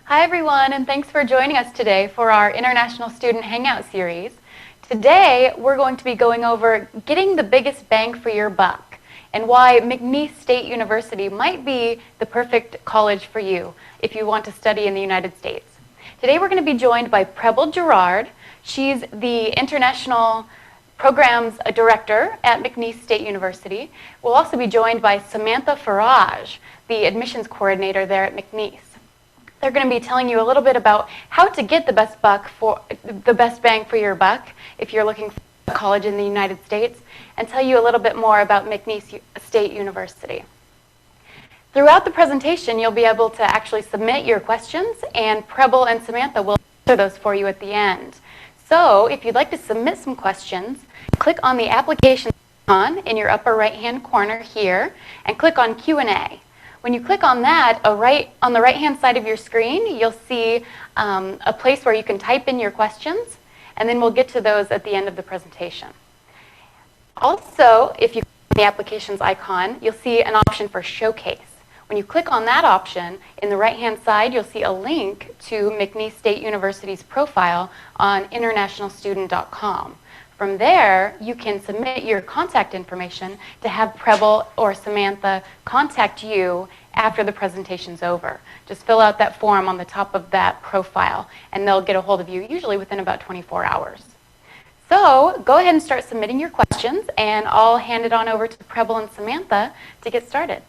Hi everyone, and thanks for joining us today for our International Student Hangout series. Today we're going to be going over getting the biggest bang for your buck and why McNeese State University might be the perfect college for you if you want to study in the United States. Today we're going to be joined by Preble Girard. She's the International Programs Director at McNeese State University. We'll also be joined by Samantha Farage, the Admissions Coordinator there at McNeese. They're going to be telling you a little bit about how to get the best bang for your buck if you're looking for a college in the United States, and tell you a little bit more about McNeese State University. Throughout the presentation, you'll be able to actually submit your questions, and Preble and Samantha will answer those for you at the end. So if you'd like to submit some questions, click on the application icon in your upper right-hand corner here, and click on Q&A. When you click on that, on the right-hand side of your screen, you'll see a place where you can type in your questions, and then we'll get to those at the end of the presentation. Also, if you click on the applications icon, you'll see an option for Showcase. When you click on that option, in the right-hand side, you'll see a link to McNeese State University's profile on internationalstudent.com. From there, you can submit your contact information to have Preble or Samantha contact you after the presentation's over. Just fill out that form on the top of that profile, and they'll get a hold of you usually within about 24 hours. So go ahead and start submitting your questions, and I'll hand it on over to Preble and Samantha to get started.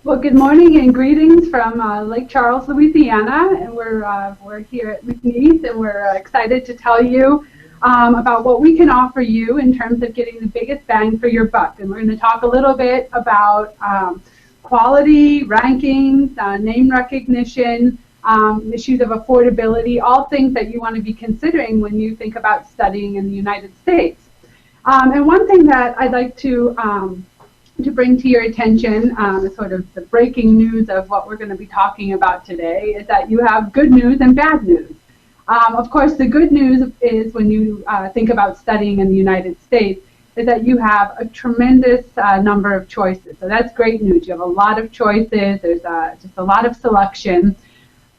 Well, good morning and greetings from Lake Charles, Louisiana, and we're here at McNeese, and we're excited to tell you about what we can offer you in terms of getting the biggest bang for your buck. And we're going to talk a little bit about quality, rankings, name recognition, issues of affordability, all things that you want to be considering when you think about studying in the United States. And one thing that I'd like to bring to your attention, sort of the breaking news of what we're going to be talking about today, is that you have good news and bad news. Of course, the good news is when you think about studying in the United States is that you have a tremendous number of choices. So that's great news. You have a lot of choices. There's just a lot of selection.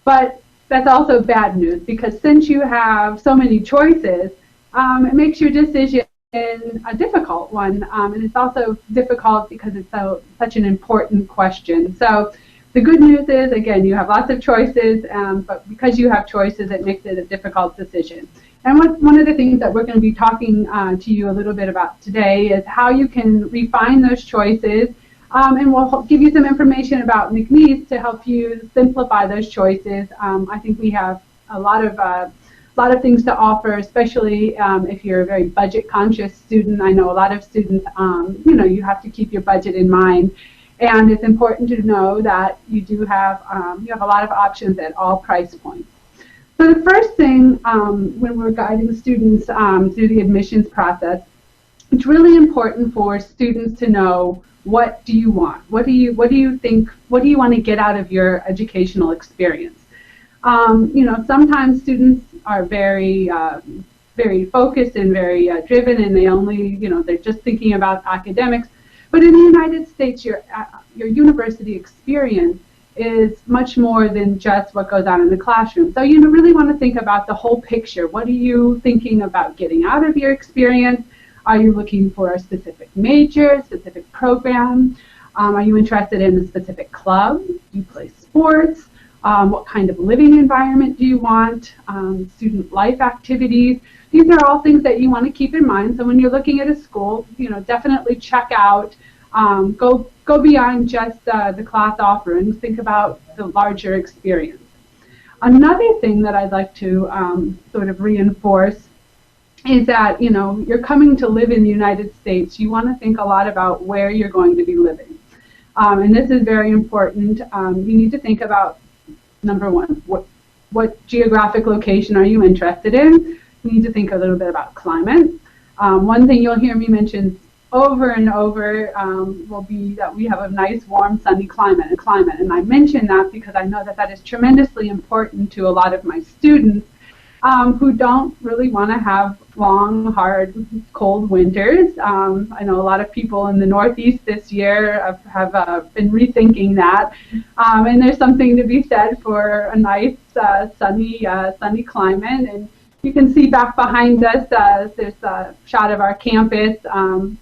But that's also bad news, because since you have so many choices, it makes your decision a difficult one, and it's also difficult because it's such an important question. So the good news is, again, you have lots of choices, but because you have choices, it makes it a difficult decision. And one of the things that we're going to be talking to you a little bit about today is how you can refine those choices, and we'll give you some information about McNeese to help you simplify those choices. I think we have a lot of things to offer, especially if you're a very budget-conscious student. I know a lot of students, you have to keep your budget in mind, and it's important to know that you do have a lot of options at all price points. So the first thing when we're guiding students through the admissions process, it's really important for students to know, what do you want? What do you think? What do you want to get out of your educational experience? Sometimes students are very focused and very driven, and they're just thinking about academics. But in the United States, your university experience is much more than just what goes on in the classroom. So you really want to think about the whole picture. What are you thinking about getting out of your experience? Are you looking for a specific major, specific program? Are you interested in a specific club? Do you play sports? What kind of living environment do you want? Student life activities. These are all things that you want to keep in mind. So when you're looking at a school, definitely check out, go beyond just the class offerings. Think about the larger experience. Another thing that I'd like to sort of reinforce is that, you're coming to live in the United States. You want to think a lot about where you're going to be living. And this is very important. You need to think about, number one, what geographic location are you interested in? You need to think a little bit about climate. One thing you'll hear me mention over and over will be that we have a nice, warm, sunny climate. And I mention that because I know that that is tremendously important to a lot of my students. who don't really want to have long, hard, cold winters. I know a lot of people in the Northeast this year have been rethinking that, and there's something to be said for a nice, sunny climate. And you can see back behind us, there's a shot of our campus, and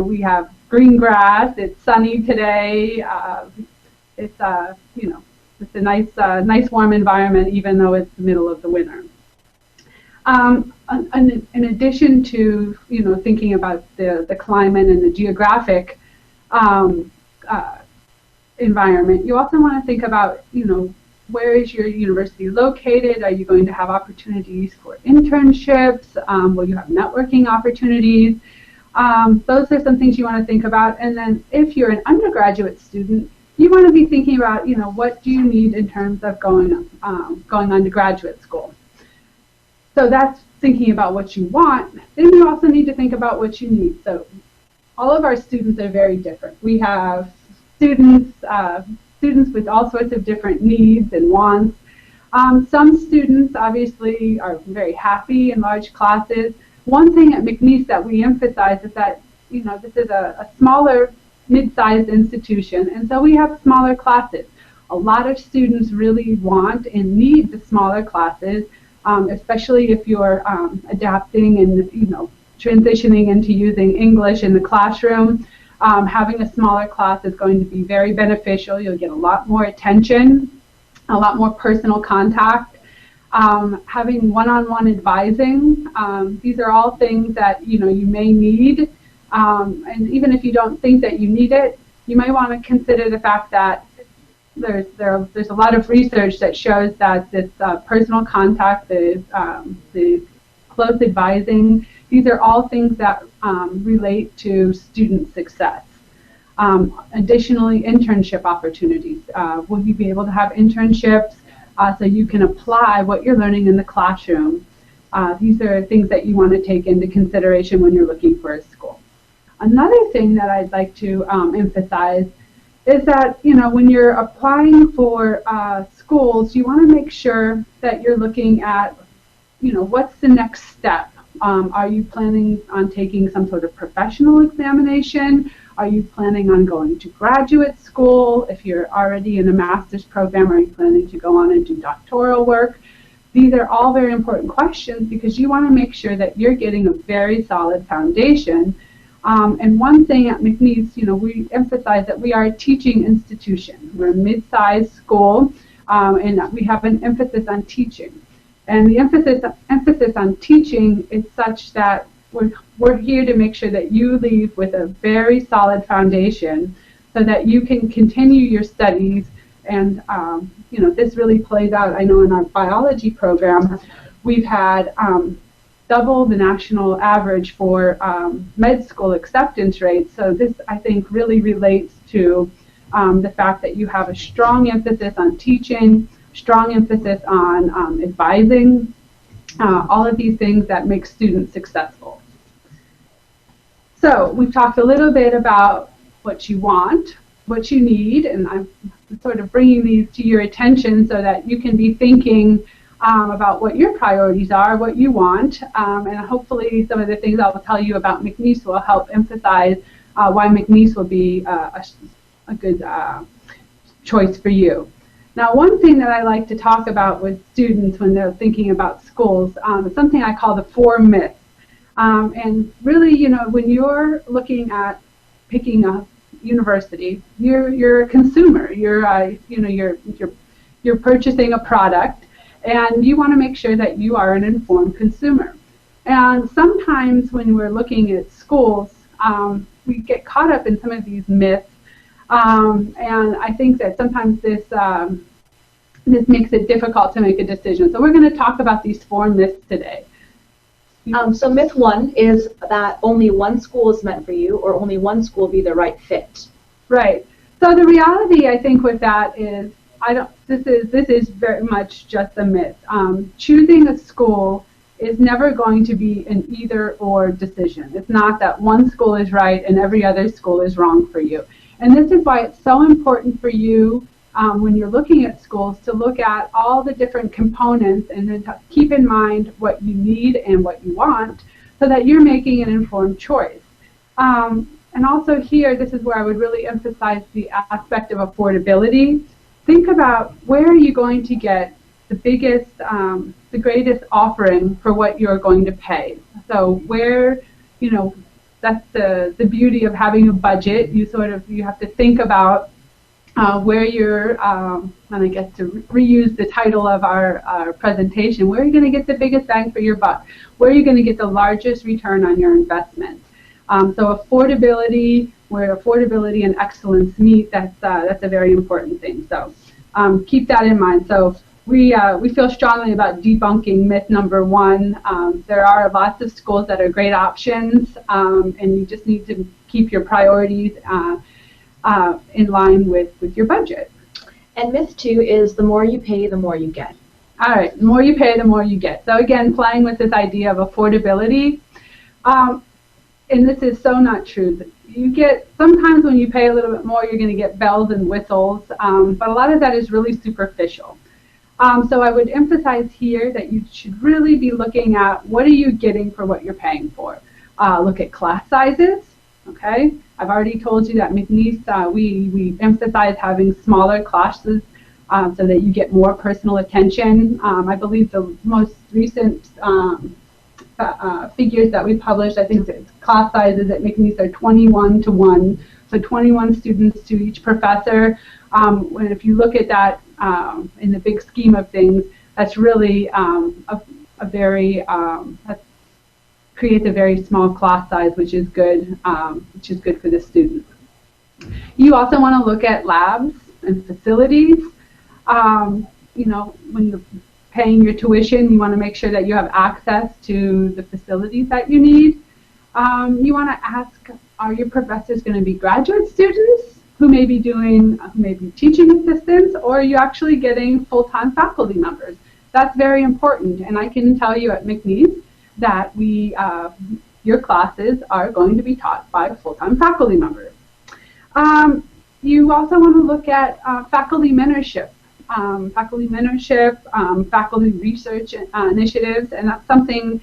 we have green grass. It's sunny today. It's it's a nice warm environment, even though it's the middle of the winter. In addition to thinking about the climate and the geographic environment, you also want to think about where is your university located? Are you going to have opportunities for internships? Will you have networking opportunities? Those are some things you want to think about. And then if you're an undergraduate student, you want to be thinking about, what do you need in terms of going on to graduate school. So that's thinking about what you want. Then you also need to think about what you need. So all of our students are very different. We have students with all sorts of different needs and wants. Some students obviously are very happy in large classes. One thing at McNeese that we emphasize is that this is a smaller, mid-sized institution, and so we have smaller classes. A lot of students really want and need the smaller classes, especially if you're adapting and transitioning into using English in the classroom. Having a smaller class is going to be very beneficial. You'll get a lot more attention, a lot more personal contact. Having one-on-one advising, these are all things that you may need. And even if you don't think that you need it, you may want to consider the fact that there's a lot of research that shows that this personal contact, the close advising, these are all things that relate to student success. Additionally, internship opportunities. Will you be able to have internships so you can apply what you're learning in the classroom? These are things that you want to take into consideration when you're looking for a school. Another thing that I'd like to emphasize is that when you're applying for schools, you want to make sure that you're looking at what's the next step. Are you planning on taking some sort of professional examination? Are you planning on going to graduate school? If you're already in a master's program, are you planning to go on and do doctoral work? These are all very important questions because you want to make sure that you're getting a very solid foundation. And one thing at McNeese, we emphasize that we are a teaching institution. We're a mid-sized school, and we have an emphasis on teaching. And the emphasis on teaching is such that we're here to make sure that you leave with a very solid foundation so that you can continue your studies. And this really plays out. I know in our biology program, we've had double the national average for med school acceptance rates. So this, I think, really relates to the fact that you have a strong emphasis on teaching, strong emphasis on advising, all of these things that make students successful. So we've talked a little bit about what you want, what you need, and I'm sort of bringing these to your attention so that you can be thinking about what your priorities are, what you want, and hopefully some of the things I'll tell you about McNeese will help emphasize why McNeese will be a good choice for you. Now, one thing that I like to talk about with students when they're thinking about schools is something I call the 4 myths. And really, when you're looking at picking a university, you're a consumer. You're purchasing a product. And you want to make sure that you are an informed consumer. And sometimes when we're looking at schools, we get caught up in some of these myths. And I think that sometimes this makes it difficult to make a decision. So we're going to talk about these 4 myths today. So myth 1 is that only one school is meant for you, or only one school will be the right fit. Right. So the reality, I think, with that is, this is very much just a myth. Choosing a school is never going to be an either-or decision. It's not that one school is right and every other school is wrong for you. And this is why it's so important for you when you're looking at schools to look at all the different components and then to keep in mind what you need and what you want so that you're making an informed choice. And also here, this is where I would really emphasize the aspect of affordability. Think about where are you going to get the biggest, the greatest offering for what you're going to pay. So where, you know, that's the beauty of having a budget. You have to think about where you're, and I guess to reuse the title of our presentation, where are you going to get the biggest bang for your buck? Where are you going to get the largest return on your investment? So affordability, where affordability and excellence meet, that's a very important thing. So keep that in mind. So we feel strongly about debunking myth number 1. There are lots of schools that are great options, and you just need to keep your priorities in line with your budget. And myth 2 is the more you pay, the more you get. All right, the more you pay, the more you get. So again, playing with this idea of affordability. And this is so not true. You get, sometimes when you pay a little bit more, you're going to get bells and whistles, but a lot of that is really superficial. So I would emphasize here that you should really be looking at what are you getting for what you're paying for. Look at class sizes, okay? I've already told you that McNeese, we emphasize having smaller classes so that you get more personal attention. I believe the most recent figures that we published, I think it's class sizes at McNeese are 21 to 1, so 21 students to each professor. When if you look at that in the big scheme of things, that's really a very that creates a very small class size, which is good for the student. You also want to look at labs and facilities. You know, when you're paying your tuition, you want to make sure that you have access to the facilities that you need. You want to ask, are your professors going to be graduate students who may be teaching assistants, or are you actually getting full-time faculty members? That's very important, and I can tell you at McNeese that your classes are going to be taught by full-time faculty members. You also want to look at faculty mentorship. Faculty research initiatives, and that's something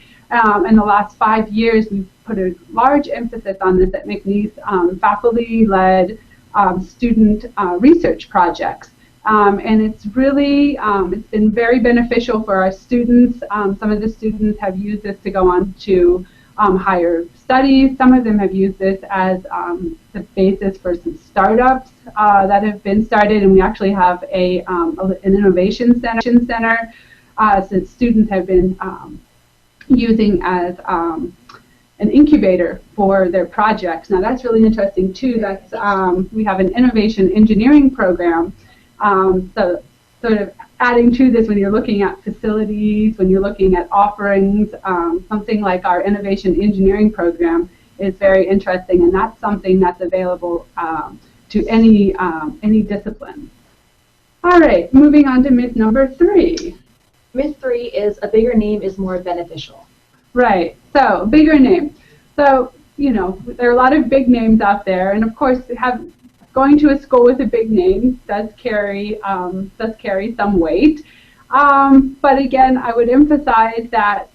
in the last 5 years we've put a large emphasis on this at McNeese, faculty-led student research projects. And it's really, it's been very beneficial for our students. Some of the students have used this to go on to higher studies. Some of them have used this as the basis for some startups that have been started, and we actually have an innovation center that students have been using as an incubator for their projects. Now that's really interesting too. That's we have an innovation engineering program. So sort of adding to this, when you're looking at facilities, when you're looking at offerings, something like our innovation engineering program is very interesting, and that's something that's available to any discipline. All right, moving on to myth number 3. Myth 3 is a bigger name is more beneficial. Right, so bigger name. So, you know, there are a lot of big names out there, and of course going to a school with a big name does carry some weight. But again, I would emphasize that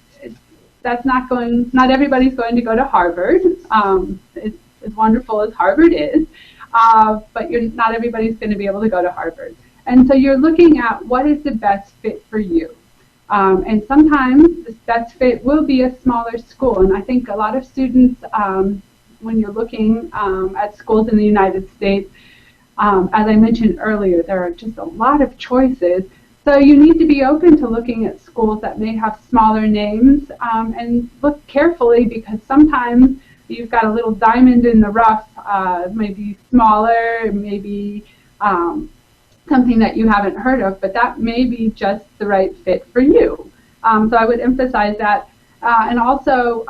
not everybody's going to go to Harvard. As wonderful as Harvard is, but not everybody's going to be able to go to Harvard. And so you're looking at what is the best fit for you. And sometimes this best fit will be a smaller school. And I think a lot of students, when you're looking at schools in the United States, as I mentioned earlier, there are just a lot of choices. So you need to be open to looking at schools that may have smaller names, and look carefully, because sometimes you've got a little diamond in the rough, maybe smaller, maybe something that you haven't heard of, but that may be just the right fit for you. So I would emphasize that. And also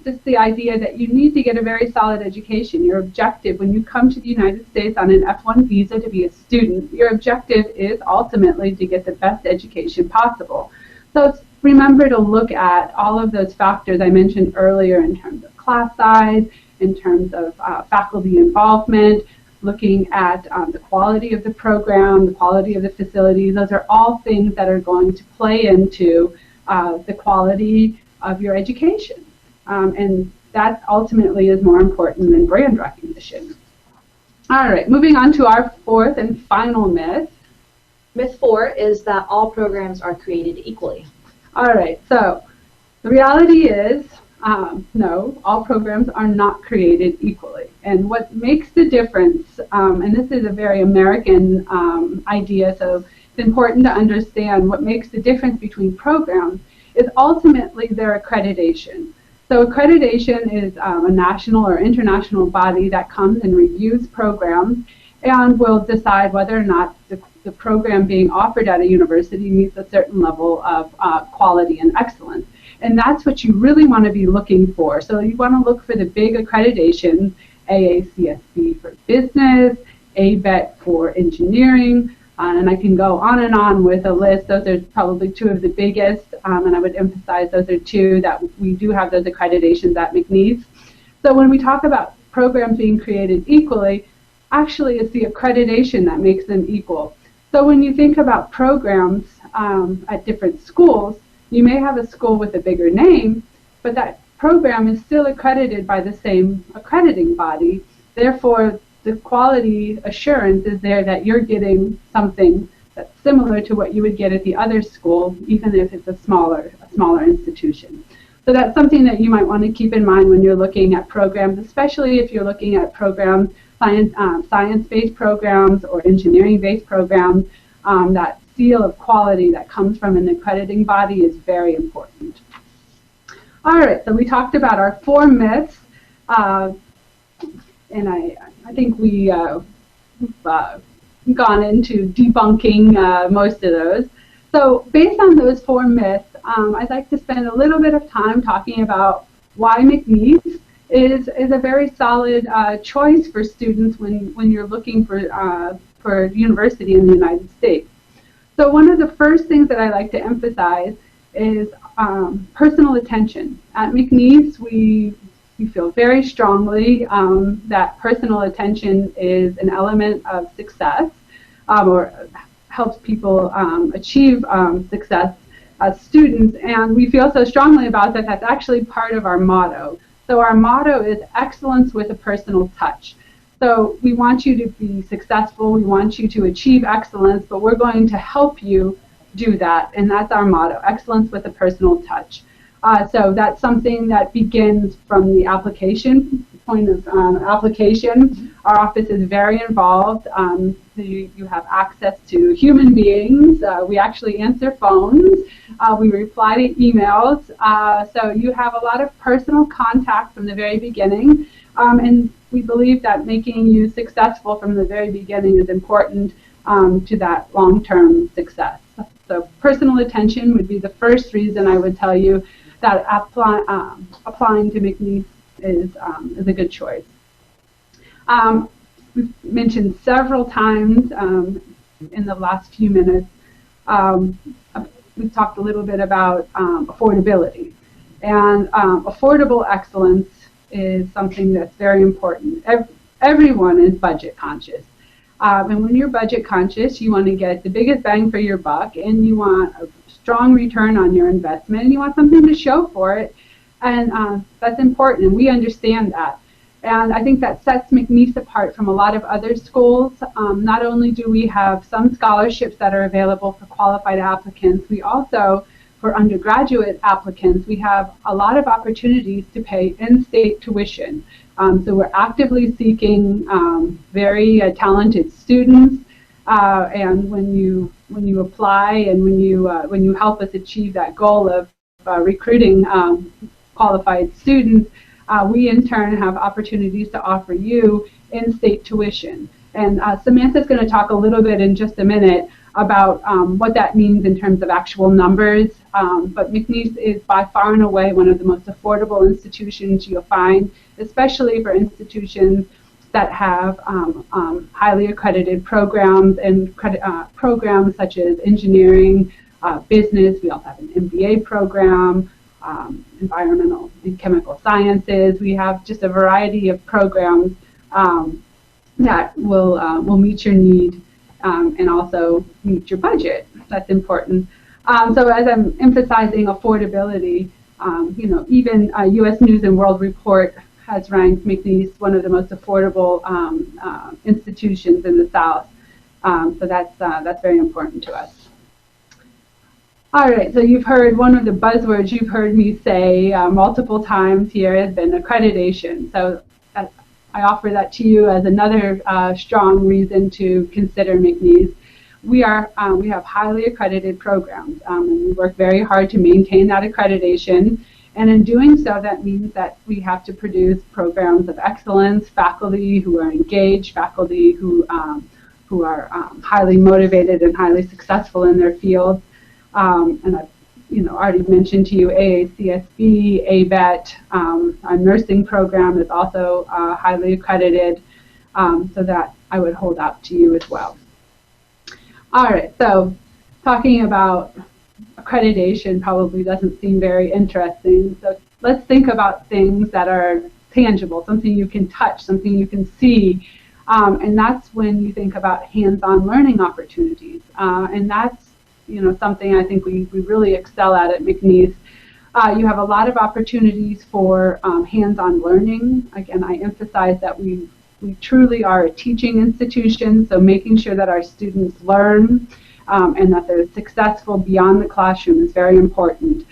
just the idea that you need to get a very solid education. Your objective when you come to the United States on an F1 visa to be a student, your objective is ultimately to get the best education possible. So remember to look at all of those factors I mentioned earlier in terms of class size, in terms of faculty involvement, looking at the quality of the program, the quality of the facilities. Those are all things that are going to play into the quality of your education. And that ultimately is more important than brand recognition. All right, moving on to our fourth and final myth. Myth 4 is that all programs are created equally. All right, so the reality is, no, all programs are not created equally. And what makes the difference, and this is a very American idea, so it's important to understand what makes the difference between programs is ultimately their accreditation. So accreditation is a national or international body that comes and reviews programs and will decide whether or not the program being offered at a university meets a certain level of quality and excellence. And that's what you really want to be looking for. So you want to look for the big accreditations, AACSB for business, ABET for engineering, and I can go on and on with a list. Those are probably two of the biggest, and I would emphasize those are two that we do have those accreditations at McNeese. So when we talk about programs being created equally, actually it's the accreditation that makes them equal. So when you think about programs at different schools, you may have a school with a bigger name, but that program is still accredited by the same accrediting body. Therefore, the quality assurance is there that you're getting something that's similar to what you would get at the other school, even if it's a smaller institution. So that's something that you might want to keep in mind when you're looking at programs, especially if you're looking at programs, science-based programs or engineering-based programs. That seal of quality that comes from an accrediting body is very important. All right, so we talked about our 4 myths, and I think we've gone into debunking most of those. So based on those 4 myths, I'd like to spend a little bit of time talking about why McNeese is a very solid choice for students when you're looking for university in the United States. So one of the first things that I like to emphasize is personal attention. At McNeese, we feel very strongly that personal attention is an element of success or helps people achieve success as students, and we feel so strongly about that that's actually part of our motto. So our motto is excellence with a personal touch. So we want you to be successful, we want you to achieve excellence, but we're going to help you do that, and that's our motto, excellence with a personal touch. So that's something that begins from the application, point of application. Our office is very involved. You have access to human beings. We actually answer phones. We reply to emails. So you have a lot of personal contact from the very beginning. And we believe that making you successful from the very beginning is important to that long-term success. So personal attention would be the first reason I would tell you that applying to McNeese is a good choice. We've mentioned several times in the last few minutes, we've talked a little bit about affordability. And affordable excellence is something that's very important. Everyone is budget conscious. And when you're budget conscious, you want to get the biggest bang for your buck, and you want a strong return on your investment, and you want something to show for it. And that's important, and we understand that. And I think that sets McNeese apart from a lot of other schools. Not only do we have some scholarships that are available for qualified applicants, we also, for undergraduate applicants, we have a lot of opportunities to pay in-state tuition. So we're actively seeking very talented students, and when you apply and when you help us achieve that goal of recruiting qualified students, we in turn have opportunities to offer you in-state tuition. And Samantha's going to talk a little bit in just a minute about what that means in terms of actual numbers. But McNeese is by far and away one of the most affordable institutions you'll find, especially for institutions that have highly accredited programs and programs such as engineering, business. We also have an MBA program, environmental and chemical sciences. We have just a variety of programs that will meet your need and also meet your budget. That's important. So as I'm emphasizing affordability, even U.S. News and World Report has ranked McNeese one of the most affordable institutions in the South. So that's very important to us. All right, so you've heard one of the buzzwords you've heard me say multiple times here has been accreditation. So I offer that to you as another strong reason to consider McNeese. We have highly accredited programs, and we work very hard to maintain that accreditation. And in doing so, that means that we have to produce programs of excellence, faculty who are engaged, faculty who are highly motivated and highly successful in their fields. And I've already mentioned to you AACSB, ABET, our nursing program is also highly accredited, so that I would hold out to you as well. All right, so talking about accreditation probably doesn't seem very interesting, so let's think about things that are tangible, something you can touch, something you can see, and that's when you think about hands-on learning opportunities, and that's something I think we really excel at McNeese. You have a lot of opportunities for hands-on learning. Again, I emphasize that we truly are a teaching institution, so making sure that our students learn and that they're successful beyond the classroom is very important.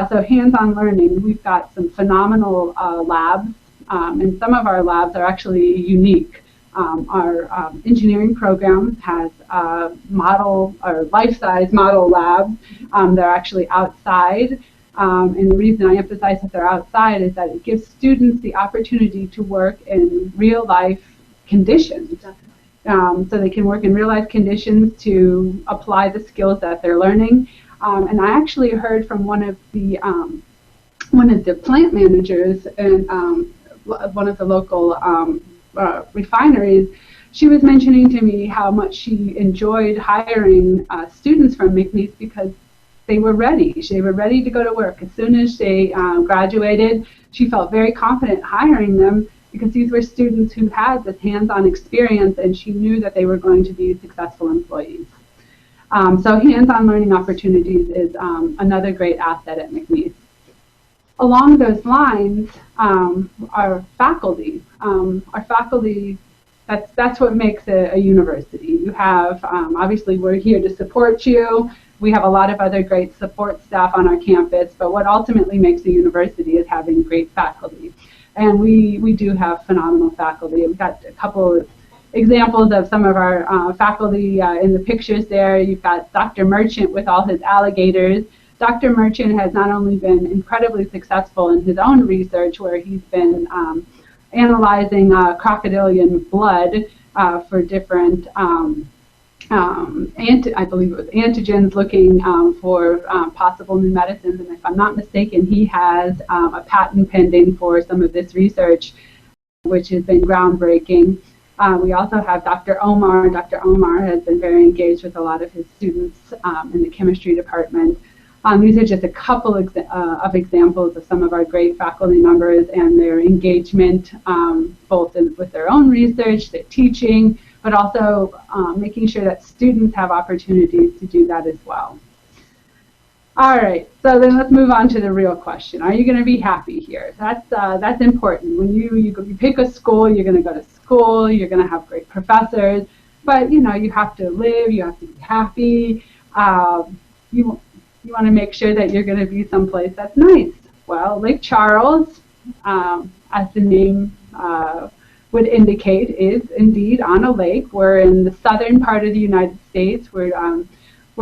So hands-on learning, we've got some phenomenal labs, and some of our labs are actually unique. Our engineering program has model or life-size model labs. They're actually outside, and the reason I emphasize that they're outside is that it gives students the opportunity to work in real-life conditions. So they can work in real-life conditions to apply the skills that they're learning. And I actually heard from one of the plant managers and one of the local refineries. She was mentioning to me how much she enjoyed hiring students from McNeese because they were ready. They were ready to go to work. As soon as they graduated, she felt very confident hiring them because these were students who had this hands-on experience, and she knew that they were going to be successful employees. So hands-on learning opportunities is another great asset at McNeese. Along those lines, our faculty, that's what makes a university. You have, obviously we're here to support you. We have a lot of other great support staff on our campus, but what ultimately makes a university is having great faculty. And we do have phenomenal faculty. We've got a couple of examples of some of our faculty in the pictures there. You've got Dr. Merchant with all his alligators. Dr. Merchant has not only been incredibly successful in his own research, where he's been analyzing crocodilian blood for different, I believe it was antigens, looking for possible new medicines. And if I'm not mistaken, he has a patent pending for some of this research, which has been groundbreaking. We also have Dr. Omar. Dr. Omar has been very engaged with a lot of his students in the chemistry department. These are just a couple of examples of some of our great faculty members and their engagement, both with their own research, their teaching, but also making sure that students have opportunities to do that as well. All right, so then let's move on to the real question. Are you going to be happy here? That's important. When you pick a school, you're going to go to school, you're going to have great professors, but you have to live, you have to be happy. You want to make sure that you're going to be someplace that's nice. Well, Lake Charles, as the name would indicate, is indeed on a lake. We're in the southern part of the United States. We're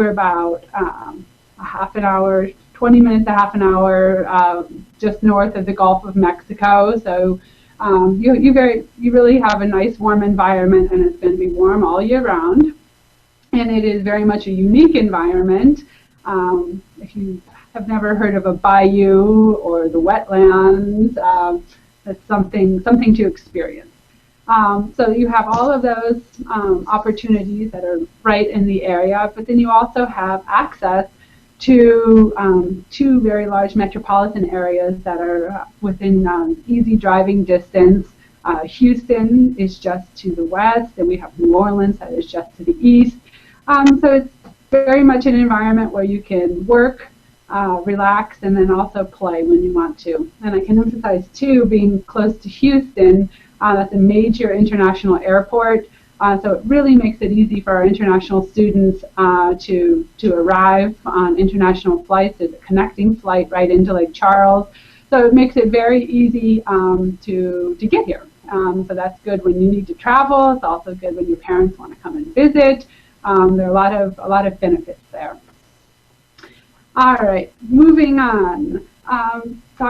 about a half an hour, 20 minutes to half an hour just north of the Gulf of Mexico. So you really have a nice warm environment, and it's going to be warm all year round. And it is very much a unique environment. If you have never heard of a bayou or the wetlands, that's something to experience. So you have all of those opportunities that are right in the area, but then you also have access to two very large metropolitan areas that are within easy driving distance Houston is just to the west, and we have New Orleans that is just to the east. So it's very much an environment where you can work, relax, and then also play when you want to. And I can emphasize, too, being close to Houston, that's a major international airport. So it really makes it easy for our international students to arrive on international flights. There's a connecting flight right into Lake Charles. So it makes it very easy to get here. So that's good when you need to travel. It's also good when your parents want to come and visit. There are a lot of benefits there. All right, moving on.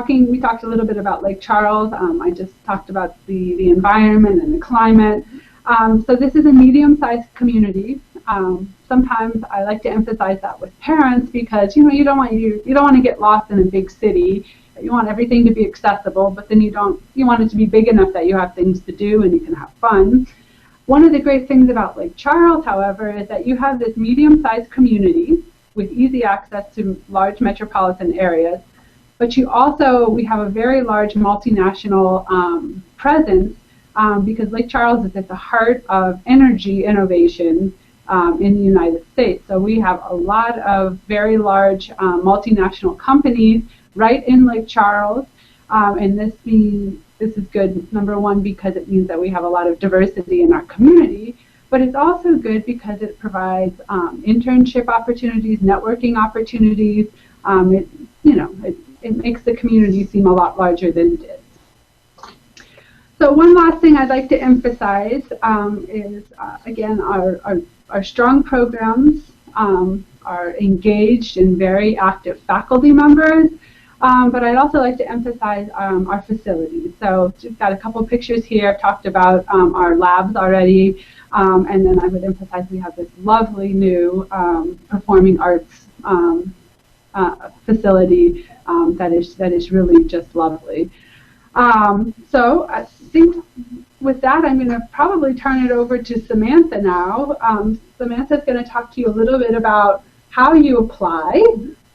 We talked a little bit about Lake Charles. I just talked about the environment and the climate. So this is a medium-sized community. Sometimes I like to emphasize that with parents because you don't want to get lost in a big city. You want everything to be accessible, but then you want it to be big enough that you have things to do and you can have fun. One of the great things about Lake Charles, however, is that you have this medium-sized community with easy access to large metropolitan areas, but we have a very large multinational presence because Lake Charles is at the heart of energy innovation in the United States. So we have a lot of very large multinational companies right in Lake Charles, and this is good, number one, because it means that we have a lot of diversity in our community, but it's also good because it provides internship opportunities, networking opportunities. It makes the community seem a lot larger than it is. So one last thing I'd like to emphasize is, again, our strong programs are engaged and very active faculty members. But I'd also like to emphasize our facilities. So just got a couple pictures here. I've talked about our labs already. And then I would emphasize we have this lovely new performing arts facility that is really just lovely. So I think with that, I'm going to probably turn it over to Samantha now. Samantha's going to talk to you a little bit about how you apply.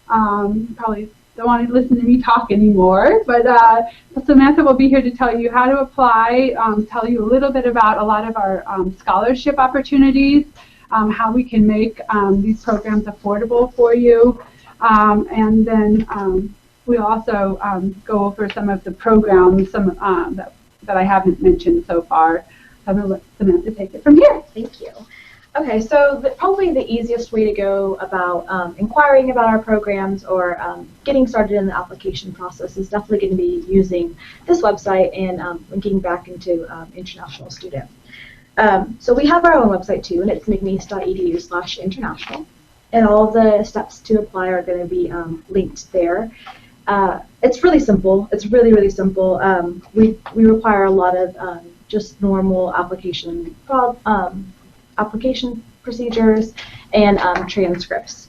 Probably don't want to listen to me talk anymore, but Samantha will be here to tell you how to apply, tell you a little bit about a lot of our scholarship opportunities, how we can make these programs affordable for you, and then we'll also go over some of the programs that I haven't mentioned so far. So I'm going to let Samantha take it from here. Thank you. Okay, so probably the easiest way to go about inquiring about our programs or getting started in the application process is definitely going to be using this website and linking back into International Student. So we have our own website too, and it's mcneese.edu/international, and all of the steps to apply are going to be linked there. It's really simple. It's really, really simple. We require a lot of just normal application procedures and transcripts.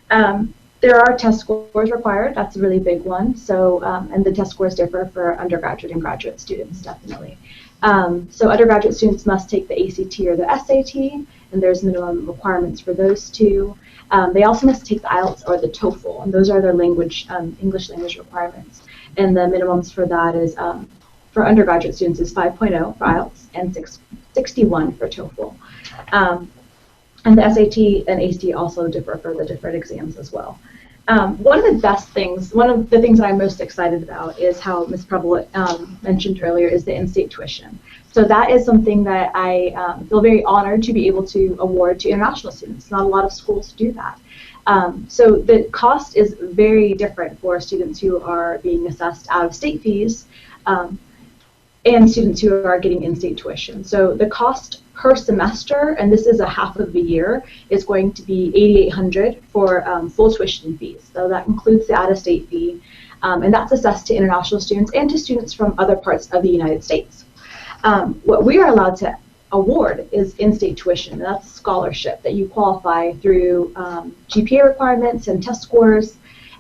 There are test scores required. That's a really big one. So, and the test scores differ for undergraduate and graduate students, definitely. So undergraduate students must take the ACT or the SAT, and there's minimum requirements for those two. They also must take the IELTS or the TOEFL, and those are their English language requirements. And the minimums for that is, for undergraduate students, is 5.0 for IELTS and 61 for TOEFL. And the SAT and ACT also differ for the different exams as well. One of the things that I'm most excited about is how Ms. Preble mentioned earlier is the in-state tuition. So that is something that I feel very honored to be able to award to international students. Not a lot of schools do that. So the cost is very different for students who are being assessed out-of-state fees and students who are getting in-state tuition. So the cost per semester, and this is a half of the year, is going to be $8,800 for full tuition fees. So that includes the out-of-state fee, and that's assessed to international students and to students from other parts of the United States. What we are allowed to award is in-state tuition. That's a scholarship that you qualify through GPA requirements and test scores,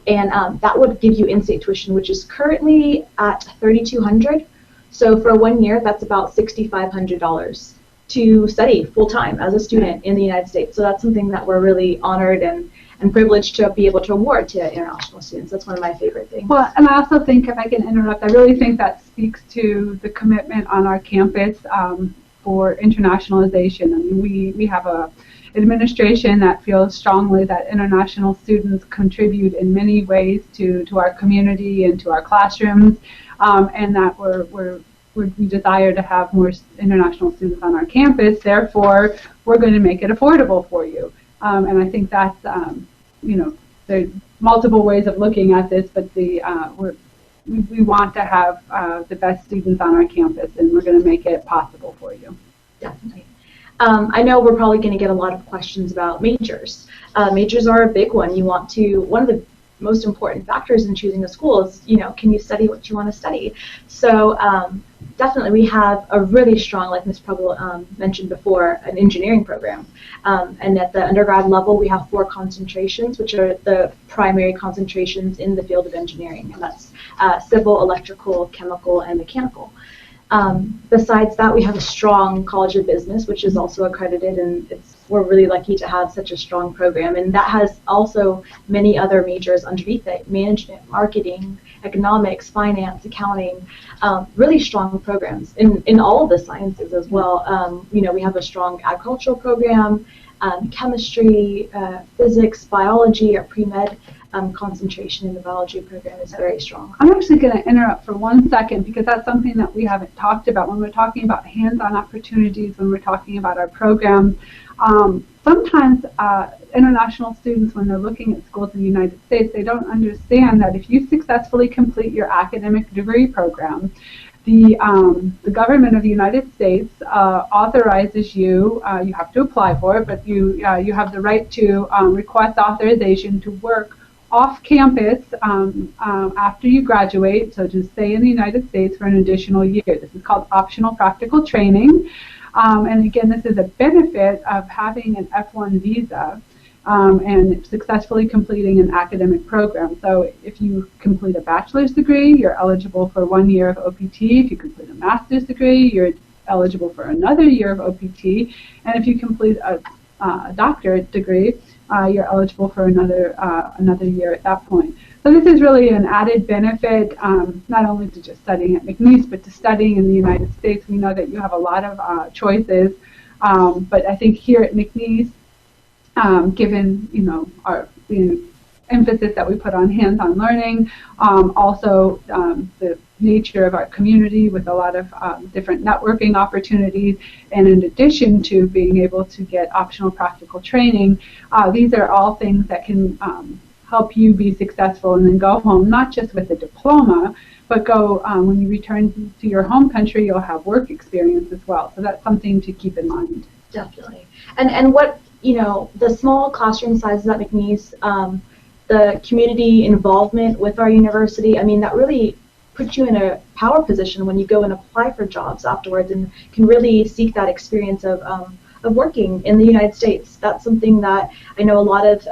and that would give you in-state tuition, which is currently at $3,200. So for 1 year, that's about $6,500 to study full-time as a student in the United States. So that's something that we're really honored and and privileged to be able to award to international students. That's one of my favorite things. Well, and I also think, if I can interrupt, I really think that speaks to the commitment on our campus for internationalization. I mean, we have a administration that feels strongly that international students contribute in many ways to our community and to our classrooms, and that we desire to have more international students on our campus. Therefore, we're going to make it affordable for you. And I think that's, you know, there's multiple ways of looking at this, but we want to have the best students on our campus, and we're going to make it possible for you. Definitely. I know we're probably going to get a lot of questions about majors. Majors are a big one. You want to, one of the most important factors in choosing a school is, you know, can you study what you want to study? So definitely we have a really strong, like Ms. Preble mentioned before, an engineering program. And at the undergrad level, we have 4 concentrations, which are the primary concentrations in the field of engineering, and that's civil, electrical, chemical, and mechanical. Besides that, we have a strong College of Business, which is also accredited, and we're really lucky to have such a strong program. And that has also many other majors underneath it: management, marketing, economics, finance, accounting. Really strong programs in all of the sciences as well. You know, we have a strong agricultural program, chemistry, physics, biology. Our pre-med concentration in the biology program is very strong. I'm actually going to interrupt for 1 second, because that's something that we haven't talked about when we're talking about hands-on opportunities, when we're talking about our programs. Sometimes international students, when they're looking at schools in the United States, they don't understand that if you successfully complete your academic degree program, the government of the United States authorizes you, you have to apply for it, but you have the right to request authorization to work off campus after you graduate, so to stay in the United States for an additional year. This is called optional practical training. And again, this is a benefit of having an F1 visa and successfully completing an academic program. So if you complete a bachelor's degree, you're eligible for 1 year of OPT. If you complete a master's degree, you're eligible for another year of OPT. And if you complete a doctorate degree, you're eligible for another year at that point. So this is really an added benefit, not only to just studying at McNeese, but to studying in the United States. We know that you have a lot of choices, but I think here at McNeese, given the emphasis that we put on hands-on learning, also the nature of our community with a lot of different networking opportunities, and in addition to being able to get optional practical training, these are all things that can help you be successful and then go home, not just with a diploma, but go when you return to your home country, you'll have work experience as well. So that's something to keep in mind. Definitely. And what, you know, the small classroom sizes at McNeese, the community involvement with our university, I mean, that really puts you in a power position when you go and apply for jobs afterwards, and can really seek that experience of working in the United States. That's something that I know a lot of,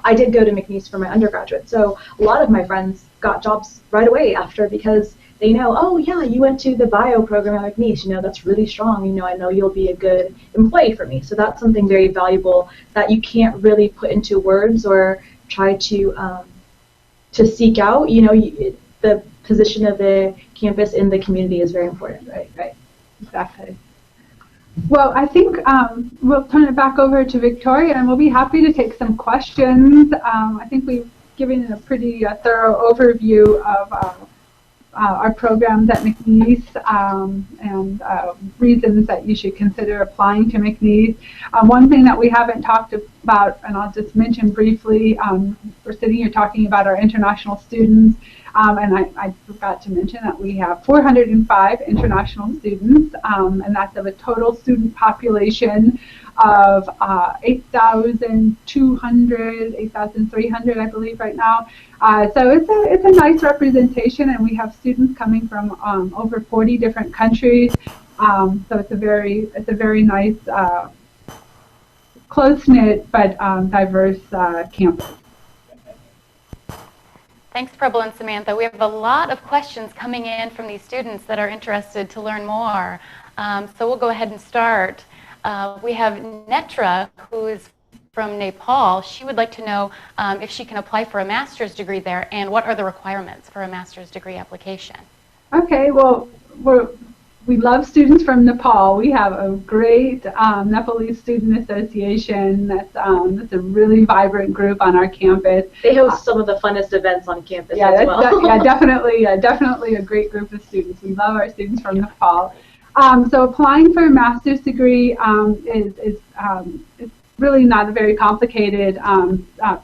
I did go to McNeese for my undergraduate, so a lot of my friends got jobs right away after, because they know, oh yeah, you went to the bio program at McNeese, you know, that's really strong, you know, I know you'll be a good employee for me. So that's something very valuable that you can't really put into words or try to seek out. You know, the position of the campus in the community is very important. Right, exactly. Well, I think we'll turn it back over to Victoria, and we'll be happy to take some questions. I think we've given a pretty thorough overview of our programs at McNeese and reasons that you should consider applying to McNeese. One thing that we haven't talked about, and I'll just mention briefly, we're sitting here talking about our international students, and I forgot to mention that we have 405 international students, and that's of a total student population of 8,200, 8,300, I believe, right now. So it's a nice representation, and we have students coming from over 40 different countries. So it's a very nice, close-knit but diverse campus. Thanks, Preble and Samantha. We have a lot of questions coming in from these students that are interested to learn more. So we'll go ahead and start. We have Netra, who is from Nepal. She would like to know if she can apply for a master's degree there and what are the requirements for a master's degree application. Okay, well, we love students from Nepal. We have a great Nepalese Student Association that's a really vibrant group on our campus. They host some of the funnest events on campus yeah, as well. Yeah, definitely a great group of students. We love our students from Nepal. So applying for a master's degree is really not a very complicated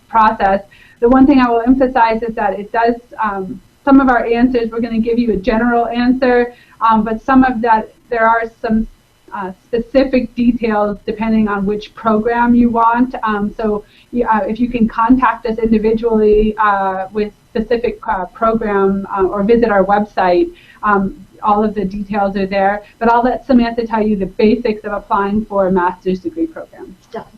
process. The one thing I will emphasize is that it does, some of our answers, we're going to give you a general answer, but some of that, there are some specific details depending on which program you want. So if you can contact us individually with specific program or visit our website, all of the details are there. But I'll let Samantha tell you the basics of applying for a master's degree program. Definitely.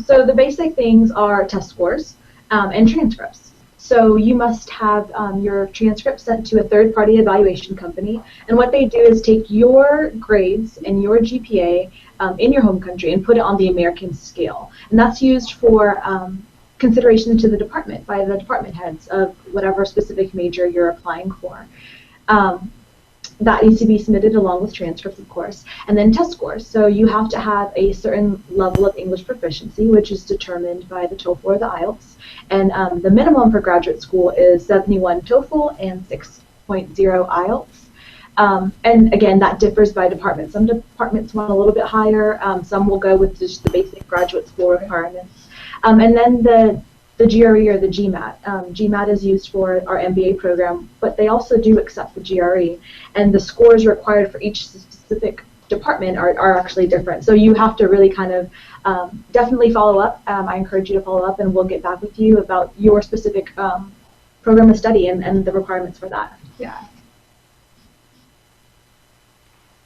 So the basic things are test scores and transcripts. So you must have your transcript sent to a third-party evaluation company, and what they do is take your grades and your GPA in your home country and put it on the American scale, and that's used for consideration to the department by the department heads of whatever specific major you're applying for. That needs to be submitted along with transcripts, of course, and then test scores. So you have to have a certain level of English proficiency, which is determined by the TOEFL or the IELTS. And the minimum for graduate school is 71 TOEFL and 6.0 IELTS. And again, that differs by department. Some departments want a little bit higher. Some will go with just the basic graduate school requirements. And then the GRE or the GMAT. GMAT is used for our MBA program, but they also do accept the GRE, and the scores required for each specific department are actually different. So you have to really kind of definitely follow up. I encourage you to follow up, and we'll get back with you about your specific program of study and the requirements for that. Yeah.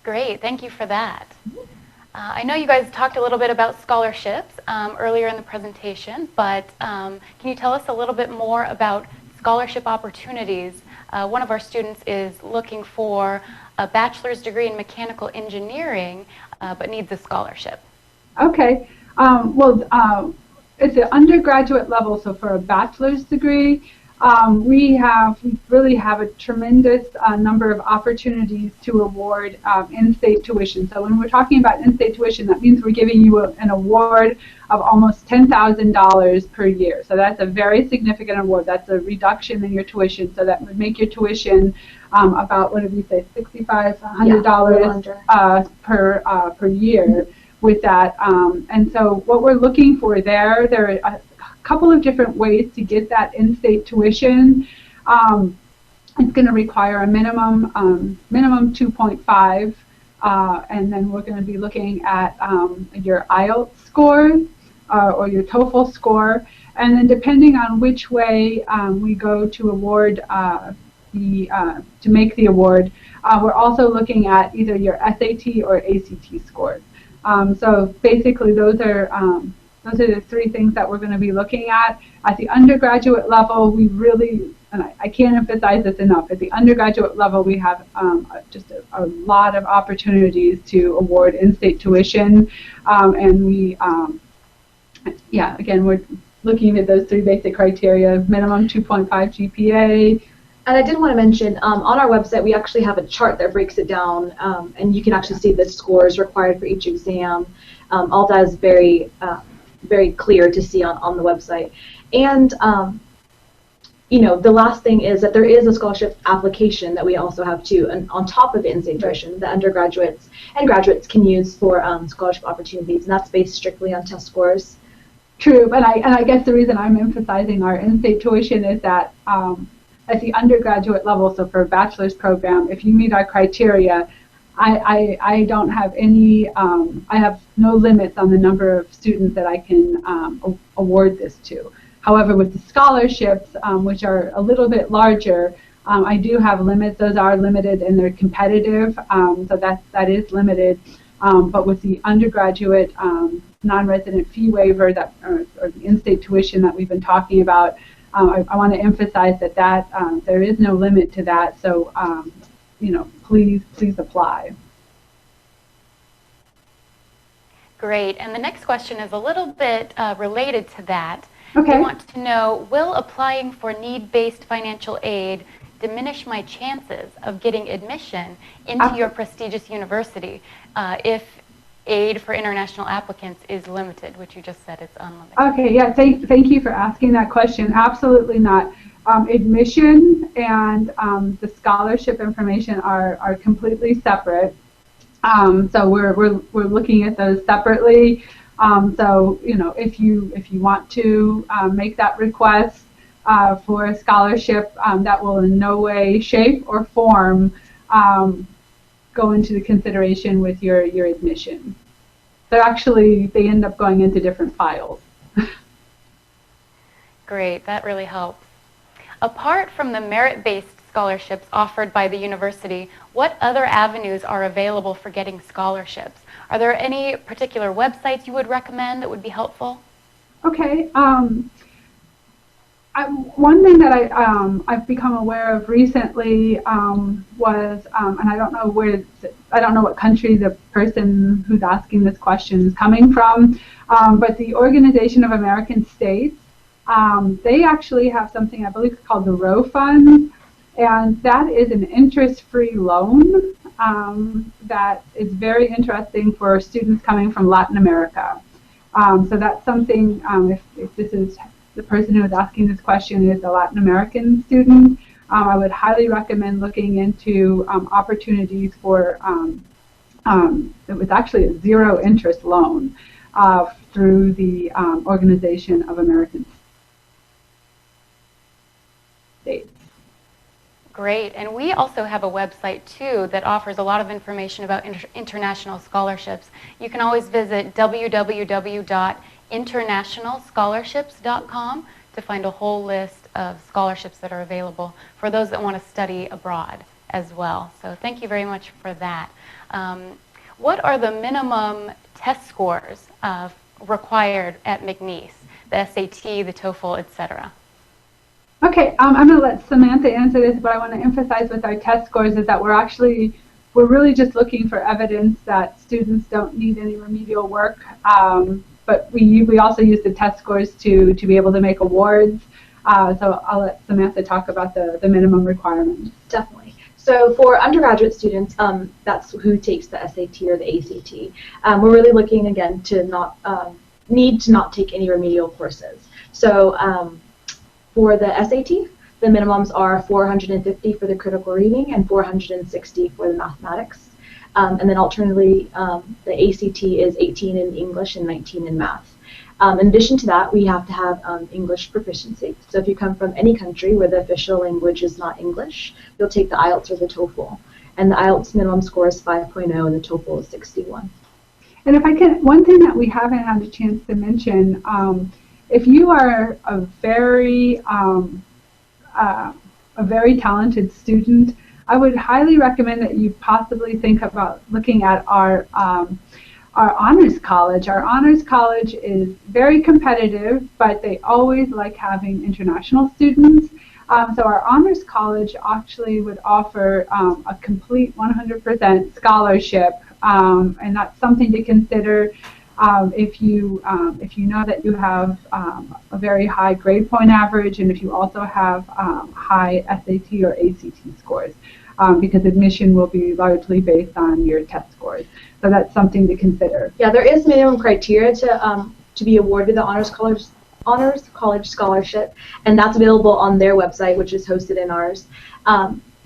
Great, thank you for that. I know you guys talked a little bit about scholarships earlier in the presentation, but can you tell us a little bit more about scholarship opportunities? One of our students is looking for a bachelor's degree in mechanical engineering, but needs a scholarship. Okay, it's an undergraduate level, so for a bachelor's degree, we really have a tremendous number of opportunities to award in-state tuition. So when we're talking about in-state tuition, that means we're giving you an award of almost $10,000 per year. So that's a very significant award. That's a reduction in your tuition. So that would make your tuition about, what did we say, $6,500 per year with that. And so what we're looking for there are couple of different ways to get that in-state tuition. It's going to require a minimum 2.5, and then we're going to be looking at your IELTS score or your TOEFL score, and then depending on which way we go to award to make the award, we're also looking at either your SAT or ACT scores. So basically, those are the three things that we're going to be looking at. At the undergraduate level, we really, and I can't emphasize this enough, at the undergraduate level we have just a lot of opportunities to award in-state tuition. And we, again, we're looking at those three basic criteria: minimum 2.5 GPA. And I did want to mention, on our website, we actually have a chart that breaks it down, and you can actually see the scores required for each exam. All that is very clear to see on the website. And the last thing is that there is a scholarship application that we also have too, and on top of in-state tuition that undergraduates and graduates can use for scholarship opportunities, and that's based strictly on test scores. True, and I guess the reason I'm emphasizing our in-state tuition is that at the undergraduate level, so for a bachelor's program, if you meet our criteria, I don't have any, I have no limits on the number of students that I can award this to. However, with the scholarships, which are a little bit larger, I do have limits. Those are limited and they're competitive, so that is limited. But with the undergraduate non-resident fee waiver or the in-state tuition that we've been talking about, I want to emphasize that there is no limit to that. So please apply. Great. And the next question is a little bit related to that. Okay. We want to know, will applying for need-based financial aid diminish my chances of getting admission into your prestigious university if aid for international applicants is limited, which you just said it's unlimited? Okay, yeah, thank you for asking that question. Absolutely not. Admission and the scholarship information are completely separate. So we're looking at those separately. So if you want to make that request for a scholarship, that will in no way, shape, or form go into the consideration with your admission. They're actually, they end up going into different files. Great, that really helps. Apart from the merit-based scholarships offered by the university, what other avenues are available for getting scholarships? Are there any particular websites you would recommend that would be helpful? Okay. One thing that I've become aware of recently was, and I don't know what country the person who's asking this question is coming from, but the Organization of American States, they actually have something I believe called the Roe Fund, and that is an interest-free loan that is very interesting for students coming from Latin America. So that's something, if this is the person who is asking this question is a Latin American student, I would highly recommend looking into opportunities for, it was actually a zero interest loan through the Organization of American States. Great, and we also have a website too that offers a lot of information about international scholarships. You can always visit www.internationalscholarships.com to find a whole list of scholarships that are available for those that want to study abroad as well. So thank you very much for that. What are the minimum test scores required at McNeese? The SAT, the TOEFL, etc. Okay, I'm going to let Samantha answer this, but I want to emphasize with our test scores is that we're really just looking for evidence that students don't need any remedial work, but we also use the test scores to be able to make awards. So I'll let Samantha talk about the minimum requirements. Definitely. So for undergraduate students, that's who takes the SAT or the ACT. We're really looking, again, to not need to not take any remedial courses. So for the SAT, the minimums are 450 for the critical reading and 460 for the mathematics. And then alternatively, the ACT is 18 in English and 19 in math. In addition to that, we have to have English proficiency. So if you come from any country where the official language is not English, you'll take the IELTS or the TOEFL. And the IELTS minimum score is 5.0 and the TOEFL is 61. And if I can, one thing that we haven't had a chance to mention, if you are a very talented student, I would highly recommend that you possibly think about looking at our honors college. Our honors college is very competitive, but they always like having international students. So our honors college actually would offer a complete 100% scholarship, and that's something to consider. If you know that you have a very high grade point average, and if you also have high SAT or ACT scores, because admission will be largely based on your test scores. So that's something to consider. Yeah, there is minimum criteria to be awarded the honors college scholarship, and that's available on their website, which is hosted in ours.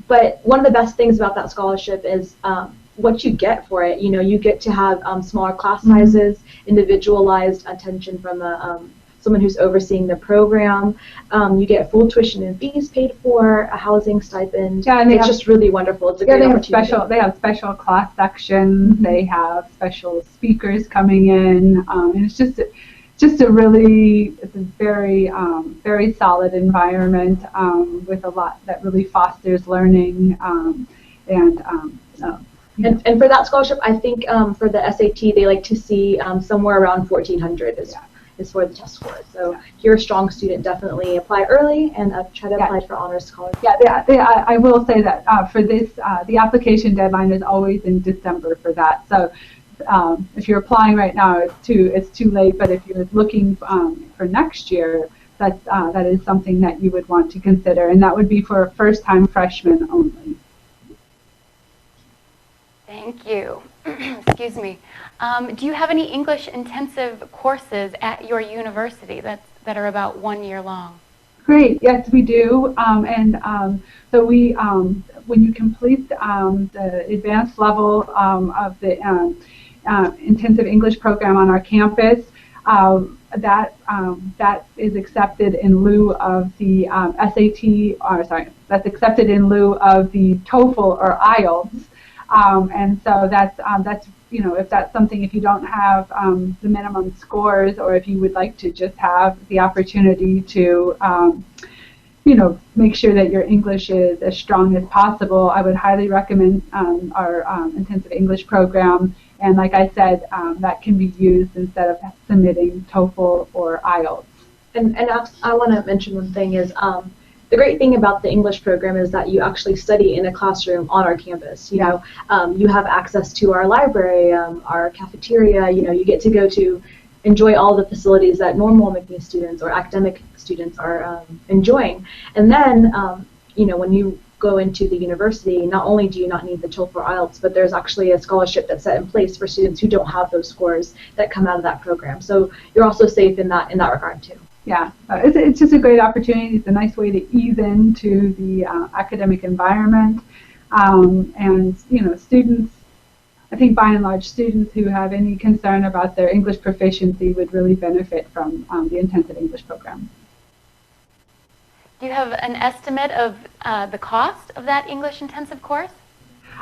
But one of the best things about that scholarship is what you get for it. You know, you get to have smaller class sizes, individualized attention from someone who's overseeing the program. You get full tuition and fees paid for, a housing stipend. Yeah, and it's just really wonderful. It's a great opportunity. They have special class sections. Mm-hmm. They have special speakers coming in, and it's just a very very solid environment with a lot that really fosters learning And for that scholarship, I think for the SAT, they like to see somewhere around 1,400 is for the test score. So if you're a strong student, definitely apply early and try to apply for honors scholarship. Yeah, I will say that for this, the application deadline is always in December for that. So if you're applying right now, it's too late. But if you're looking for next year, that is something that you would want to consider, and that would be for first-time freshmen only. Thank you. Excuse me. Do you have any English intensive courses at your university that are about 1 year long? Great. Yes, we do. So we, when you complete the advanced level of the intensive English program on our campus, that is accepted in lieu of the SAT, or sorry, that's accepted in lieu of the TOEFL or IELTS. And so that's you know, if that's something, if you don't have the minimum scores, or if you would like to just have the opportunity to you know, make sure that your English is as strong as possible, I would highly recommend our intensive English program. And like I said, that can be used instead of submitting TOEFL or IELTS. And I want to mention one thing is the great thing about the English program is that you actually study in a classroom on our campus. You know, you have access to our library, our cafeteria. You know, you get to go to enjoy all the facilities that normal McNeese students or academic students are enjoying. And then, you know, when you go into the university, not only do you not need the TOEFL or IELTS, but there's actually a scholarship that's set in place for students who don't have those scores that come out of that program. So you're also safe in that regard too. Yeah, it's just a great opportunity. It's a nice way to ease into the academic environment. And, you know, students, I think by and large, students who have any concern about their English proficiency would really benefit from the intensive English program. Do you have an estimate of the cost of that English intensive course?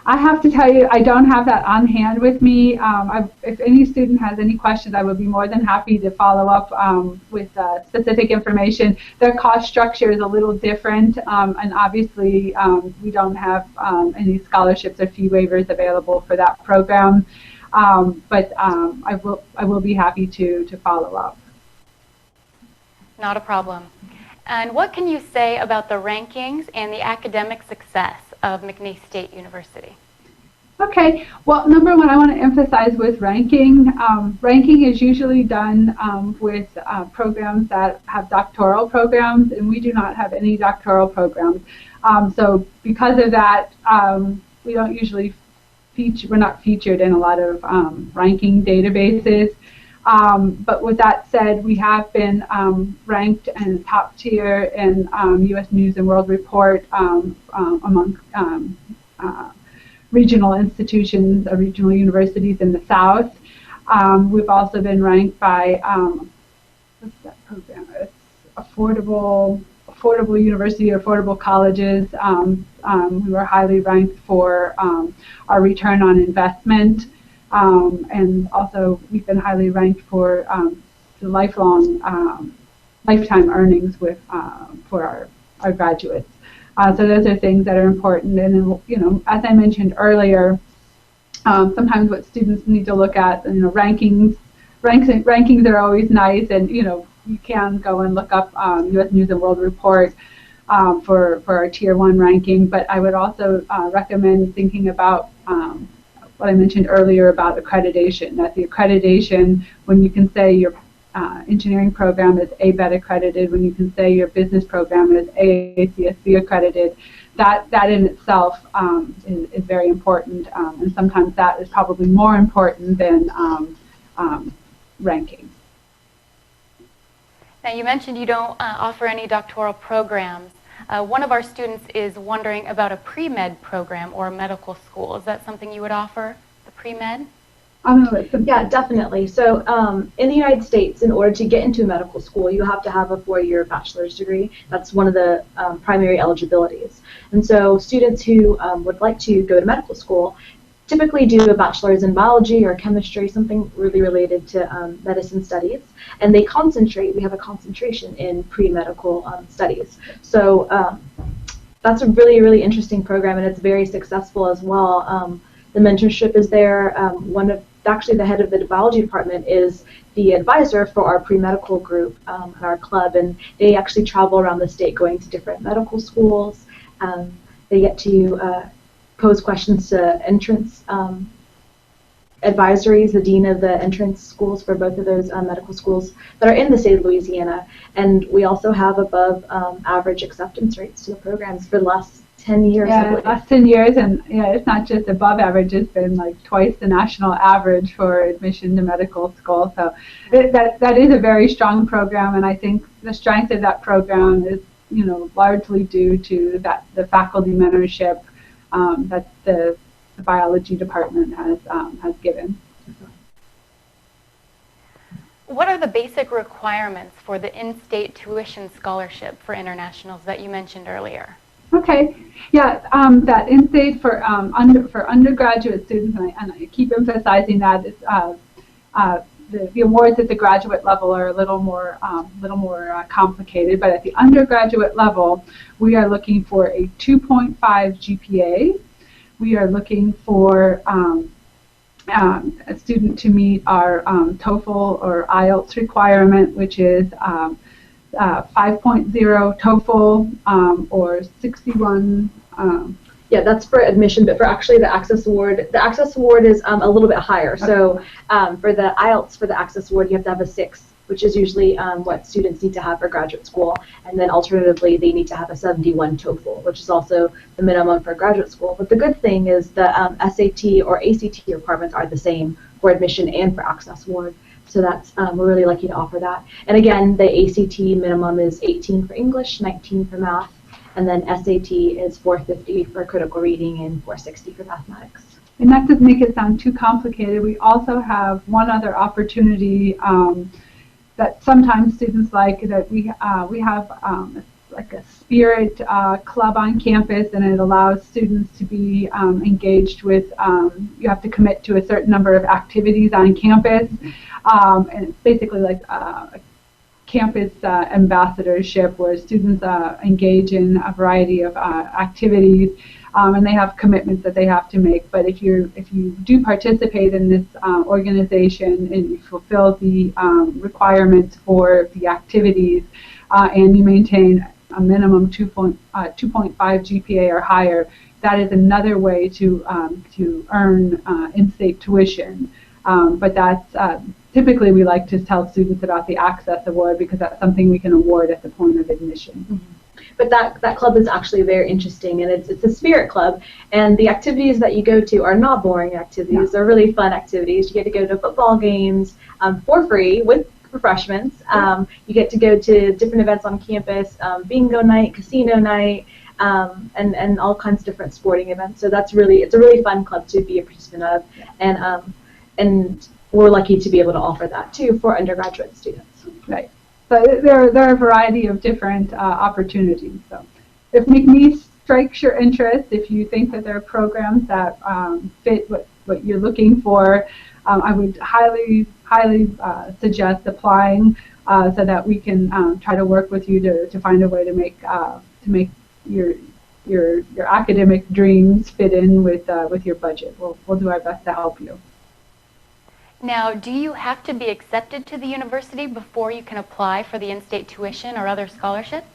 I have to tell you, I don't have that on hand with me. If any student has any questions, I would be more than happy to follow up with specific information. Their cost structure is a little different, and obviously we don't have any scholarships or fee waivers available for that program. But I will be happy to follow up. Not a problem. And what can you say about the rankings and the academic success of McNeese State University? Okay, well, number one, I want to emphasize with ranking. Ranking is usually done with programs that have doctoral programs, and we do not have any doctoral programs. So because of that, we don't usually we're not featured in a lot of ranking databases. But with that said, we have been ranked in top tier in U.S. News and World Report among regional institutions, regional universities in the South. We've also been ranked by, what's that program? It's Affordable University, Affordable Colleges. We were highly ranked for our return on investment. And also we've been highly ranked for the lifetime earnings with for our graduates. So those are things that are important. And then, you know, as I mentioned earlier, sometimes what students need to look at, you know, rankings are always nice, and you know, you can go and look up U.S. News and World Report for our Tier 1 ranking. But I would also recommend thinking about what I mentioned earlier about accreditation. That the accreditation, when you can say your engineering program is ABET accredited, when you can say your business program is AACSB accredited, that in itself is very important, and sometimes that is probably more important than ranking. Now, you mentioned you don't offer any doctoral programs. One of our students is wondering about a pre-med program or a medical school. Is that something you would offer, the pre-med? Yeah, definitely. So in the United States, in order to get into medical school, you have to have a 4-year bachelor's degree. That's one of the primary eligibilities. And so students who would like to go to medical school typically do a bachelor's in biology or chemistry, something really related to medicine studies. And they concentrate, we have a concentration in pre-medical studies. So that's a really, really interesting program, and it's very successful as well. The mentorship is there. Actually the head of the biology department is the advisor for our pre-medical group at our club, and they actually travel around the state going to different medical schools. They get to pose questions to entrance advisory is the dean of the entrance schools for both of those medical schools that are in the state of Louisiana. And we also have above average acceptance rates to the programs for the last 10 years. Yeah, last 10 years, and yeah, it's not just above average, it's been like twice the national average for admission to medical school. So that is a very strong program, and I think the strength of that program is, you know, largely due to the faculty mentorship that the biology department has given. What are the basic requirements for the in-state tuition scholarship for internationals that you mentioned earlier? Okay, yeah, that in-state for undergraduate students, and I keep emphasizing that the awards at the graduate level are a little more complicated, but at the undergraduate level, we are looking for a 2.5 GPA. We are looking for a student to meet our TOEFL or IELTS requirement, which is 5.0 TOEFL or 61. Yeah, that's for admission, but for actually the Access Award is a little bit higher. Okay. So for the IELTS, for the Access Award, you have to have a 6, which is usually what students need to have for graduate school. And then alternatively, they need to have a 71 TOEFL, which is also the minimum for graduate school. But the good thing is the SAT or ACT requirements are the same for admission and for Access Award. So that's we're really lucky to offer that. And again, the ACT minimum is 18 for English, 19 for math, and then SAT is 450 for critical reading and 460 for mathematics. And that doesn't make it sound too complicated. We also have one other opportunity that sometimes students like, that we have like a spirit club on campus, and it allows students to be engaged with, you have to commit to a certain number of activities on campus, and it's basically like a campus ambassadorship where students engage in a variety of activities, and they have commitments that they have to make. But if you do participate in this organization and you fulfill the requirements for the activities, and you maintain a minimum 2.5 GPA or higher, that is another way to earn in-state tuition. But that's typically we like to tell students about the Access Award because that's something we can award at the point of admission. Mm-hmm. But that club is actually very interesting, and it's a spirit club, and the activities that you go to are not boring activities. No. They're really fun activities. You get to go to football games for free with refreshments. You get to go to different events on campus, bingo night, casino night, and all kinds of different sporting events. So it's a really fun club to be a participant of, and we're lucky to be able to offer that too for undergraduate students. Right. So there are a variety of different opportunities. So if McNeese strikes your interest, if you think that there are programs that fit what you're looking for, I would highly suggest applying so that we can try to work with you to find a way to make your academic dreams fit in with your budget. We'll do our best to help you. Now, do you have to be accepted to the university before you can apply for the in-state tuition or other scholarships?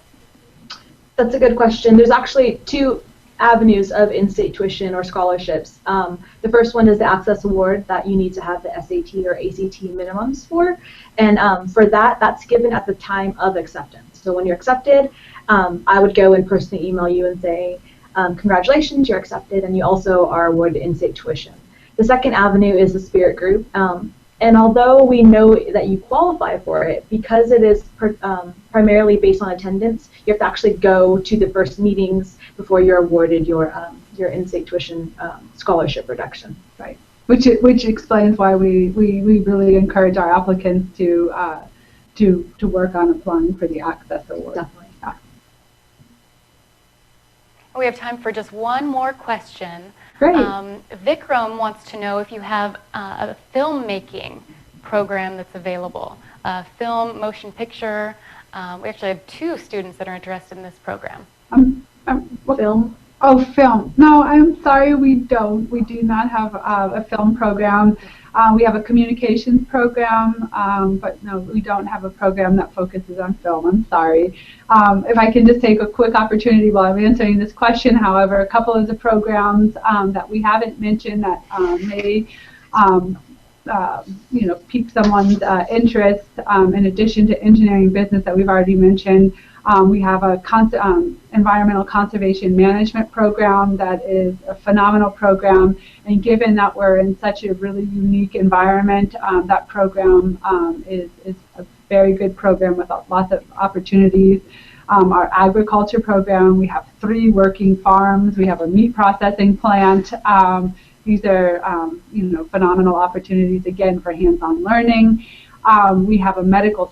That's a good question. There's actually 2 avenues of in-state tuition or scholarships. The first one is the Access Award that you need to have the SAT or ACT minimums for, and for that's given at the time of acceptance. So when you're accepted, I would go and personally email you and say, congratulations, you're accepted, and you also are awarded in-state tuition. The second avenue is the Spirit Group, and although we know that you qualify for it, because it is primarily based on attendance, you have to actually go to the first meetings before you're awarded your in-state tuition scholarship reduction. Right. Which explains why we really encourage our applicants to work on applying for the Access Award. Definitely. Yeah. We have time for just one more question. Great. Vikram wants to know if you have a filmmaking program that's available, film, motion picture. We actually have 2 students that are interested in this program. Film? Oh, film. No, I'm sorry, we don't. We do not have a film program. We have a communications program, but no, we don't have a program that focuses on film. I'm sorry. If I can just take a quick opportunity while I'm answering this question, however, a couple of the programs that we haven't mentioned that may pique someone's interest. In addition to engineering business that we've already mentioned, we have a environmental conservation management program that is a phenomenal program. And given that we're in such a really unique environment, that program is a very good program with lots of opportunities. Our agriculture program, we have 3 working farms. We have a meat processing plant. These are, phenomenal opportunities, again, for hands-on learning. We have a medical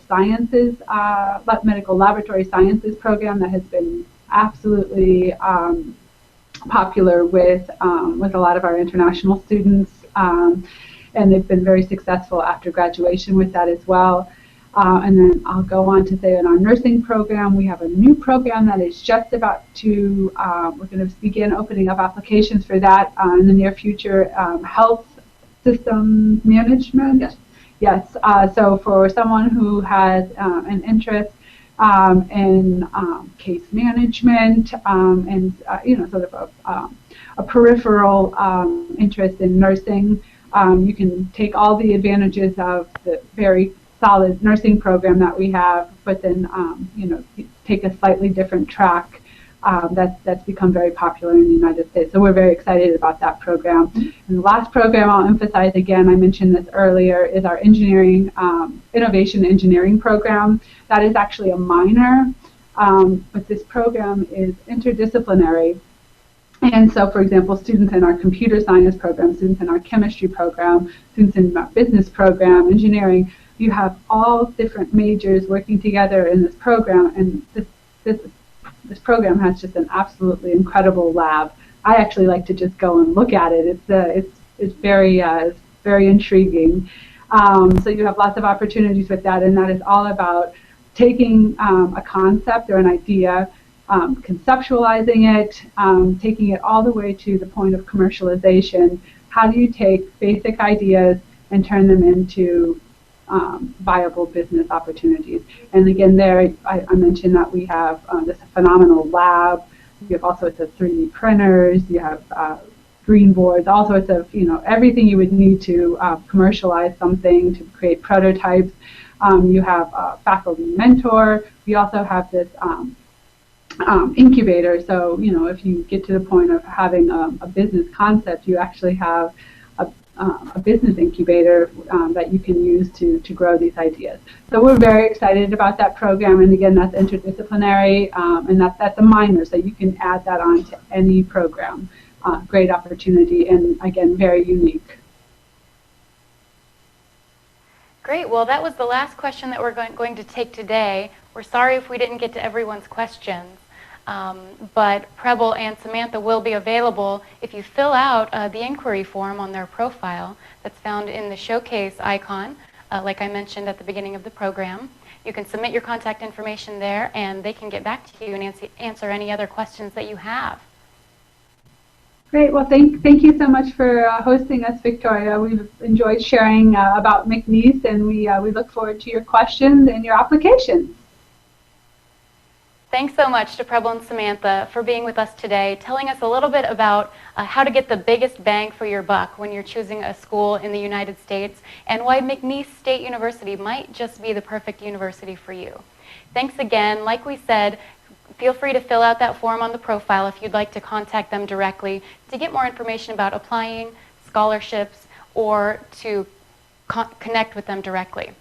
laboratory sciences program that has been absolutely popular with a lot of our international students, and they've been very successful after graduation with that as well. And then I'll go on to say in our nursing program, we have a new program that is just about to, we're going to begin opening up applications for that in the near future, health systems management. Yes. Yes, so for someone who has an interest in case management and, sort of a peripheral interest in nursing, you can take all the advantages of the very solid nursing program that we have, but then take a slightly different track that's become very popular in the United States. So we're very excited about that program. And the last program I'll emphasize again, I mentioned this earlier, is our engineering, innovation engineering program. That is actually a minor, but this program is interdisciplinary. And so, for example, students in our computer science program, students in our chemistry program, students in our business program, engineering, you have all different majors working together in this program, and this program has just an absolutely incredible lab. I actually like to just go and look at it. It's very intriguing. So you have lots of opportunities with that, and that is all about taking a concept or an idea, conceptualizing it, taking it all the way to the point of commercialization. How do you take basic ideas and turn them into viable business opportunities? And again, there I mentioned that we have this phenomenal lab. You have all sorts of 3D printers. You have green boards, all sorts of everything you would need to commercialize something, to create prototypes. You have a faculty mentor. We also have this incubator. So if you get to the point of having a business concept, you actually have a business incubator that you can use to grow these ideas. So we're very excited about that program, and again, that's interdisciplinary, and that's a minor, so you can add that on to any program. Great opportunity, and again, very unique. Great. Well, that was the last question that we're going to take today. We're sorry if we didn't get to everyone's questions. But Preble and Samantha will be available if you fill out the inquiry form on their profile that's found in the showcase icon, like I mentioned at the beginning of the program. You can submit your contact information there, and they can get back to you and answer any other questions that you have. Great. Well, thank you so much for hosting us, Victoria. We've enjoyed sharing about McNeese, and we look forward to your questions and your applications. Thanks so much to Preble and Samantha for being with us today, telling us a little bit about how to get the biggest bang for your buck when you're choosing a school in the United States, and why McNeese State University might just be the perfect university for you. Thanks again. Like we said, feel free to fill out that form on the profile if you'd like to contact them directly to get more information about applying, scholarships, or to connect with them directly.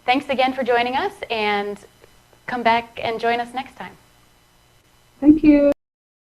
Thanks again for joining us, and come back and join us next time. Thank you.